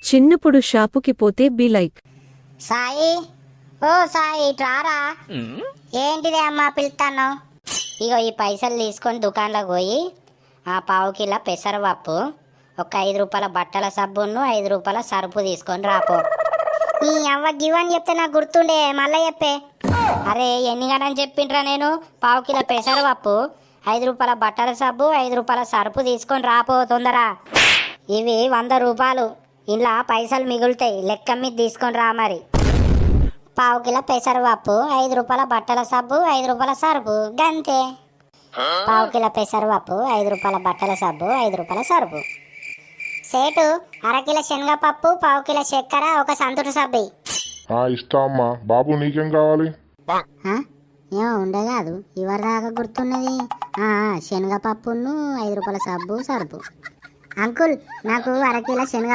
చిన్నప్పుడు షాపుకి పోతే బి లైక్ సాయి, ఓ సాయి రారా. ఏంటిదే అమ్మా పిలుస్తాను? ఇగో ఈ పైసలు తీసుకొని దుకాణంలోకి పోయి ఆ పావు కిలో పెసరపప్పు, ఒక 5 రూపాయల బట్టల సబ్బును, 5 రూపాయల సరుపు తీసుకొని రాపో. ఈ అవ్వ గివని చెప్తే నాకు గుర్తుండే, మళ్ళీ చెప్పే. అరే ఎన్ని గంటని చెప్పిండ్రా నేను? పావు కిలో పెసరపప్పు, 5 రూపాయల బట్టల సబ్బు, 5 రూపాయల సరుపు తీసుకొని రాపో తొందర. ఇవి 100 రూపాయలు. ఇలా పైసలు మిగులుతాయి, లెక్క మీద తీసుకొని రా మరి. పావు కిలో పెసరపప్పు, 5 రూపాయల బట్టల సబ్బు, 5 రూపాయల సరుపు, గంతే. పావు కిలో పెసరపప్పు, 5 రూపాయల బట్టల సబ్బు, 5 రూపాయల సరుపు. సేటు, అరకిలో శనగపప్పు, పావు కిలో చక్కెర, ఒక సంతుడు సబ్బి. ఇస్తా అమ్మా. బాబు నీకేం కావాలి? ఏమో ఉండే కాదు, ఎవరి దాకా గుర్తున్నది. శనగపప్పును, 5 రూపాయల సబ్బు, సరుపు. అంకుల్, నాకు అరకిలో శనగ